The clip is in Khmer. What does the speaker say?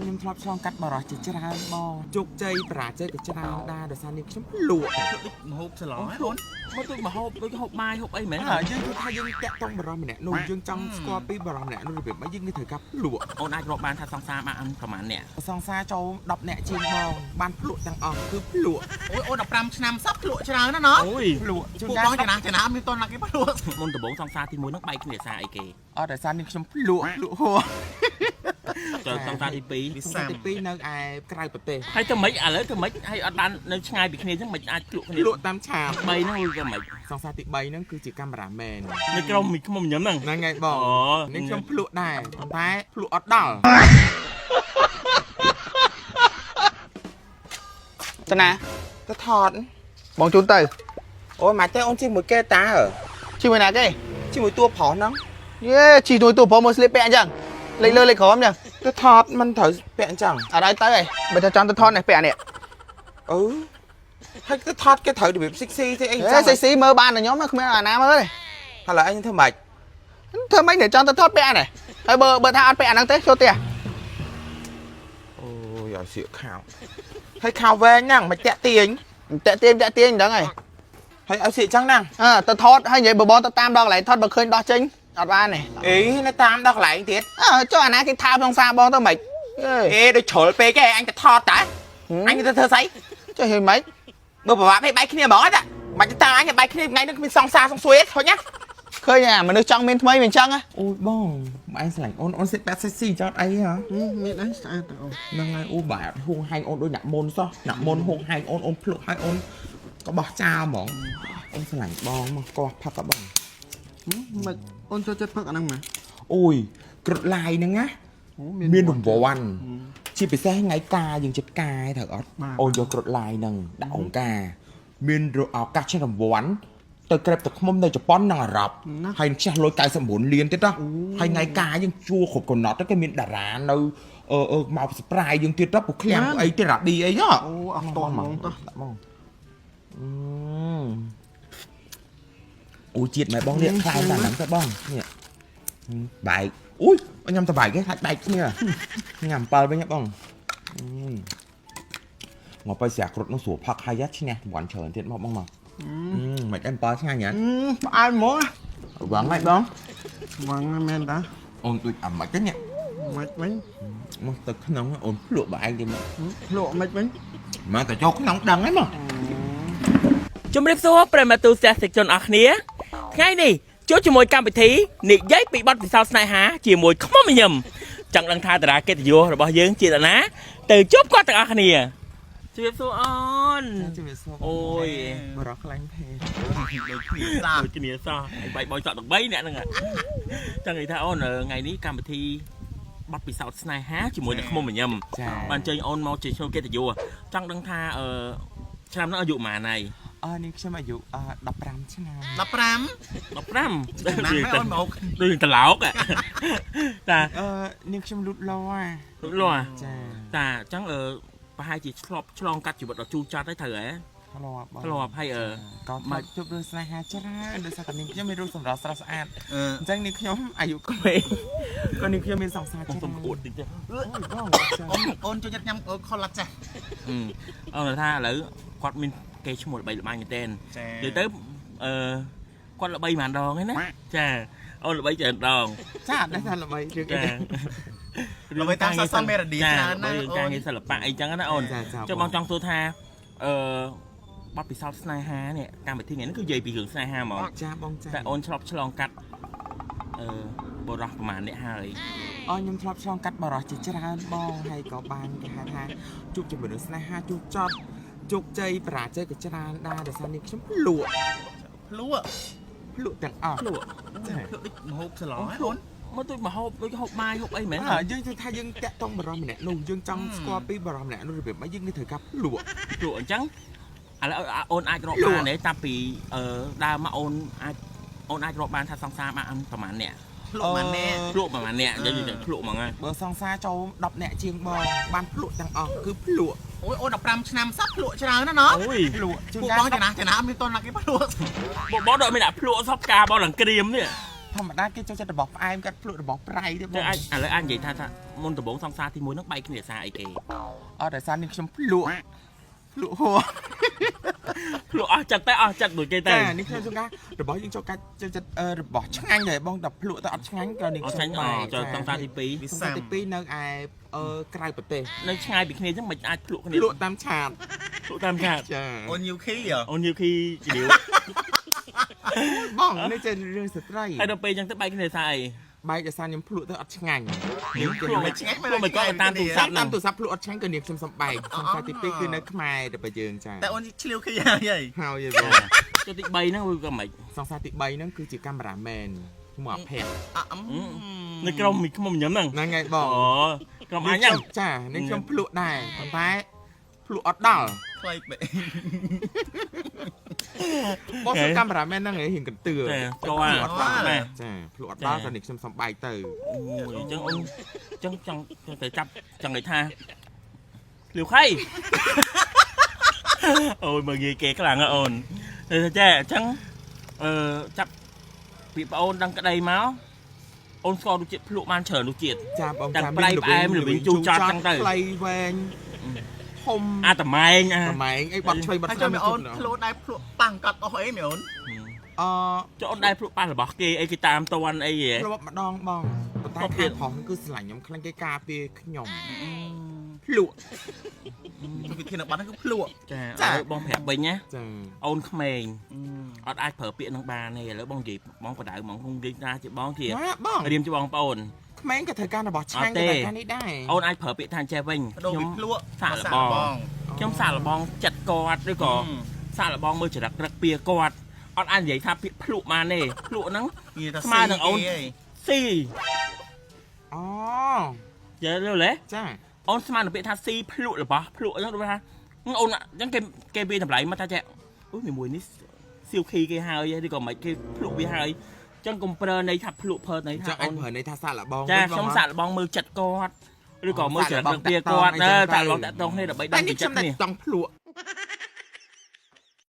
ខ្ញុំធ្លាប់ឆ្លងកាត់បរិសុទ្ធជាច្រើនបងជោគជ័យបរាជ័យក៏ច្រើនដែរដោយសារនេះខ្ញុំលក់មហូបច្រឡំហ្នឹងអូនមកទៅមហូបដូចហូបបាយហូបអីមែនយើងគឺថាយើងតាក់ទងបរិសុទ្ធម្នាក់នោះយើងចង់ស្គាល់ពីបរិសុទ្ធម្នាក់នោះរបៀបម៉េចយើងត្រូវការលក់អូនអាចរាប់បានថាសង្សារបានប្រហែលអ្នកសង្សារចូល10នាក់ជាងបងបានភ្លក់ទាំងអស់គឺភ្លក់អូយអូន15ឆ្នាំសោះភ្លក់ច្រើនណាស់ណ៎អូយភ្លក់ជួនកាលបងចំណាមានតនណាគេភ្លក់មុនដំបូងសង្សារទី1ហ្នឹងបែកគ្នាសារអីគេអត់ដោយសារនេះខ្ញុំភ្លក់ហួរចូលសង្សារទី2សង្សារទី2នៅឯក្រៅប្រទេសហើយទៅមិនឥឡូវទៅមិនហើយអត់បាននៅឆ្ងាយពីគ្នាចឹងមិនអាចភ្លក់គ្នាភ្លក់តាមឆាប3ហ្នឹងឬក៏មិនសង្សារទី3ហ្នឹងគឺជាកាមេរ៉ាមែននៅក្រុមខ្ញុំញ៉ាំហ្នឹងហើយបងនេះខ្ញុំភ្លក់ដែរតែភ្លក់អត់ដល់ទៅណាទៅថតបងជូនទៅអូយមកតែអូនជាមួយគេតាជាមួយណាគេជាមួយតួប្រុសហ្នឹងយេជីទួយតួប្រុសមើលស្លៀកពាក់អញ្ចឹងលេខលើលេខក្រោមអញ្ចឹងទៅថតមិនត្រូវពាក់អញ្ចឹងអត់ឲ្យទៅហីបើថាចង់ទៅថតនេះពាក់នេះហើយទៅថតគេត្រូវរបៀបស៊ីស៊ីទេអីចឹងស៊ីមើលបានតែខ្ញុំគ្មានអាណាមើលទេឥឡូវអញធ្វើម៉េចនេះចង់ទៅថតពាក់នេះហើយបើថាអត់ពាក់អាហ្នឹងទេចូលផ្ទះអូយឲ្យសៀកខោហើយខោវែងហ្នឹងមិនតាក់ទាញហ្នឹងហើយហើយឲ្យសៀកចឹងហ្នឹងទៅថតហើយនិយាយបងទៅតាមដល់កន្លែងថតបើឃើញដោះចេញអត់បានទេអីនៅតាមដល់កន្លែងទៀតចុះអាណាគេថាក្នុងសារបងទៅមិនដូចជ្រុលពេកឯងអញទៅថតតើអញទៅធ្វើស្អីចុះហីមិនបើប្រវាប់ឲ្យបែកគ្នាហ្មងតាមិនតាអញបែកគ្នាថ្ងៃនេះគ្មានសង្សារសង្សួយឃើញណាឃើញអាមនុស្សចង់មានថ្មីវាអញ្ចឹងអូយបងឯងស្រឡាញ់អូនសិតប៉ាក់ស៊ីចោតអីហ៎មានអីស្អាតអូនហ្នឹងហើយអូបាទហួងហែងអូនដូចអ្នកមុនសោះអ្នកមុនហួងហែងអូនភ្លុកហើយអូនក៏បោះចោលហ្មងអូនស្រឡាញ់បងមកកោះផឹកបងមិនអូនចូលចិត្តផឹកអាហ្នឹងមកអូយក្រុតឡាយហ្នឹងណាមានរង្វាន់ជាពិសេសថ្ងៃការយើងចិត្តការត្រូវអត់អូនយកក្រុតឡាយហ្នឹងដាក់អង្គការមានឱកាសចេះរង្វាន់ទៅក្រេបទឹកឃុំនៅជប៉ុននិងអារ៉ុបហើយចាស់លុយ99លានទៀតហ៎ហើយថ្ងៃការយើងជួគ្រប់កំណត់ទៅគេមានតារានៅមកស្ប្រាយយើងទៀតទៅពួកឃ្លាំងអីទៀតរ៉ាឌីអីហ៎អូអត់តហ្មងតោះបងអូជាតិម៉ែបងនេះខ្លាំងតែហ្នឹងទៅបងនេះបែកអូយញ៉ាំតបែកគេហាច់បែកគ្នាញ៉ាំ7វិញបងមកទៅស្រាក់គ្រុតនោះស្រួលផឹកហើយឈ្នះរង្វាន់ច្រើនទៀតមកបងមកមិនអែមប៉ឆ្ងាញ់ហ៎ផ្អែមហ្មងវងហើយបងវងមែនតាអូនដូចអាម៉េចទេនេះម៉េចវិញមកទៅក្នុងអូនភ្លក់បែកទេមកភ្លក់ម៉េចវិញមកទៅចូលក្នុងដឹងហ្នឹងមកជំរាបសួរប្រិមត្តទូរទស្សនិកជនអរគ្នាថ្ងៃនេះជួបជាមួយកម្មវិធីនិយាយពីបទពិសោធន៍ស្នេហាជាមួយខ្មុំញឹមចង់ដឹងថាតារាកិត្តិយសរបស់យើងជាតាណាទៅជួបគាត់ទាំងអស់គ្នាជំរាបសួរអូនជំរាបសួរអូយបរោះខ្លាញ់ពេកដូចគ្នាសោះបែកបយសក់ទាំង3អ្នកហ្នឹងចង់និយាយថាអូនថ្ងៃនេះកម្មវិធីបទពិសោធន៍ស្នេហាជាមួយនឹងខ្មុំញឹមបានអញ្ជើញអូនមកជាឈ្មោះកិត្តិយសចង់ដឹងថាឆ្នាំនោះអាយុប៉ុន្មានហើយនេះខ្ញុំអាយុ15ឆ្នាំ15ណាស់អូនមកដូចត្រឡោកតានេះខ្ញុំលូតលាស់ចាតាអញ្ចឹងប្រហែលជាឆ្លងកាត់ជីវិតដ៏ជូរចត់ហើយត្រូវហ៎ធ្លាប់ហើយក៏មកជួបរឿងស្នេហាច្រើនដោយសារតែនេះខ្ញុំមានរូបសម្រស់ស្រស់ស្អាតអញ្ចឹងនេះខ្ញុំអាយុក្មេងក៏នេះខ្ញុំមានសង្សារច្រើនសំអួតតិចទេអូនចូលចិត្តញ៉ាំខុលឡាត់ចាស់អូនថាឥឡូវគាត់មានគេឈ្មោះល្បីល្បាញមែនទែននិយាយទៅគាត់ល្បីប៉ុន្មានដងហ្នឹងណាចាអូនល្បីច្រើនដងចាអត់ដែរថាល្បីរឿងអីល្បីតាមសាសនាមេរឌីច្រើនណាស់ការងារសិល្បៈអីចឹងណាអូនចុះបងចង់សួរថាបទពិសោធន៍ស្នេហានេះកម្មវិធីនេះគឺនិយាយពីរឿងស្នេហាហ្មងចាបងចាតែអូនឆ្លងកាត់បរោះប្រហែលអ្នកហើយខ្ញុំធ្លាប់ឆ្លងកាត់បរោះជាច្រើនបងហើយក៏បានគេហៅថាជួបជាមួយនឹងស្នេហាជួបចប់ជោគជ័យបរាជ័យក៏ច្រើនដែរដោយសារនេះខ្ញុំភ្លក់ទាំងអស់ភ្លក់ដូចមហូបច្រឡំអូនមកទៅមហូបដូចហូបបាយហូបអីមែនយើងគឺថាយើងតាក់ទងបរិសុទ្ធម្នាក់នោះយើងចង់ស្គាល់ពីបរិសុទ្ធម្នាក់នោះរបៀបម៉េចយើងត្រូវការភ្លក់អញ្ចឹងឥឡូវអូនអាចរាប់បានទេតាំងពីដើមមកអូនអាចរាប់បានថាសង្សារបានប្រហែលអ្នកភ្លក់ប្រហែលអ្នកភ្លក់ហ្មងហើយបើសង្សារចូល10អ្នកជាងបងបានភ្លក់ទាំងអស់គឺភ្លក់អូយអូន15ឆ្នាំសោះភ្លក់ច្រើនណាស់ណ៎អូយភ្លក់ជួនបងចំណាមានតនណាគេភ្លក់បងដល់មានដាក់ភ្លក់សពការបងឡើងក្រៀមនេះ ធម្មតាគេចូលចិត្តរបស់ផ្អែមកាត់ភ្លក់របស់ប្រៃទេបង ឥឡូវអញនិយាយថាមុនដំបូងសង្សារទី1ហ្នឹងបែកគ្នាសារអីគេ អត់តែសារនេះខ្ញុំភ្លក់ហួរ ភ្លក់អស់ចិត្តតែអស់ចិត្តដូចគេទៅ ចានេះខ្ញុំចង់ការរបស់យើងចូលកាច់ចូលចិត្តរបស់ឆ្ងាញ់ដែរបងតែភ្លក់ទៅអត់ឆ្ងាញ់ក៏នេះ អត់ឆ្ងាញ់ចូលសង្សារទី សង្សារទី2នៅឯក្រៅប្រទេស 2នៅឆ្ងាយពីគ្នាអញ្ចឹងមិនអាចភ្លក់គ្នា ភ្លក់តាមឆាត ភ្លក់តាមឆាត ចា អូនញូខី អូនយូគីជីលាវ បងនេះជារឿងស្ត្រី ហើយដល់ពេលអញ្ចឹងទៅបែកគ្នាសារអី បែកដោយសារខ្ញុំភ្លក់ទៅអត់ឆ្ងាញ់ ភ្លក់មិនឆ្ងាយមិនក៏តាមទូរស័ សា ព្ទ តាមទូរស័ព្ទភ្លក់អត់ឆ្ងាញ់ក៏នាងខ្ញុំសំបែកសង្សារទី2គឺនៅខ្មែរតែបើយើងចា តែអូនឆ្លៀវខីហើយ ហើយបង ចុះទី3ហ្នឹងវាក៏មិន សង្សារទី3ហ្នឹងគឺជាកាមេរ៉ាមែនមកភ័ក្រ នៅក្រុមមីខ្មុំញ៉ាំហ្នឹង ហ្នឹងហើយបង អូក្រុមអញហ្នឹង ចានេះខ្ញុំភ្លក់ដែរប៉ុន្តែភ្លក់អត់ដល់ ខ្លែកបែ បងសកាមេរ៉ាមែនហ្នឹងរៀងកន្ទឿ ចាស្គាល់ អត់ដល់ ណែ ចាភ្លក់អត់ដល់តែនេះខ្ញុំសំបែកទៅ អញ្ចឹងអូនអញ្ចឹងចង់ទៅចាប់ចង់និយាយថាលៀវខៃ អូយមើលងាយគេខ្លាំងណាស់អូនតែចេះអញ្ចឹងចាប់ពីប្អូនដឹងក្តីមកអូនស្គាល់រសជាតិភ្លក់បានច្រើនរសជាតិ ចាបង ទាំងប្រៃផ្អែមល្វីងជូរចត់ចឹងទៅ ខ្លីវែងធំ អាតម៉ែងអា ម៉ែងអីបាត់ឆ្វេងបាត់ ហើយ ស្ដា ចាំ ំ អូនភ្លក់ដែរភ្លក់ប៉ាំងកាត់អស់អីមែនអូន ចុះអូនដែរភ្លក់ប៉ះរបស់គេអីគេតាមតន់អីហ៎ ធ្លាប់ម្ដងបងប៉ុន្តែ ធ្លាប់ទៀត ខាងផងគឺស្រឡាញ់ខ្ញុំខ្លាំងគេការពារខ្ញុំភ្លក់ វិធីនៅបាត់ហ្នឹងគឺភ្លក់ ចាឥឡូវបងប្រាប់វិញណា ចា អូនក្មេងអត់អាចប្រើពាក្យនឹងបានទេឥឡូវបងនិយាយបងបដៅហ្មងខ្ញុំនិយាយថាជាបងជា ណាបង រៀមជាបងប្អូន ក្មេងក៏ត្រូវការរបស់ឆ្ងាញ់ អត់ទេ ទៅការនេះដែរ អូនអាចប្រើពាក្យថាអញ្ចេះវិញ ដូរ ខ្ញុំ ពីភ្លក់ សាកល្បងខ្ញុំសាកល្បងចិត្តគាត់ឬក៏សាកល្បងមើលចរិតរឹកពីគាត់អត់អាចនិយាយថាពាក្យភ្លក់បានទេភ្លក់ហ្នឹង និយាយថា ស្មើនឹងអូន ស៊ី អូ យល់ទេ ចា អូនស្មានពាក្យថាស៊ីភ្លក់របស់ភ្លក់អញ្ចឹងដូចថាអូនអញ្ចឹងគេវាតម្លៃមកថាចេះអូយមួយនេះសៀវខីគេហើយឬក៏មិនគេភ្លក់វាហើយអញ្ចឹងកុំប្រើន័យថាភ្លក់ប្រើន័យ ចា ថា អ អូ ញ ន ប្រើន័យថាសាកល្បង ចាខ្ញុំសាកល្បងមើលចិត្តគាត់ឬក៏មើលចរិតរឹកពីគាត់សាកល្បងតាក់ទងគ្នាដើម្បីដឹងពីចិត្តនេះ ចង់ភ្លក់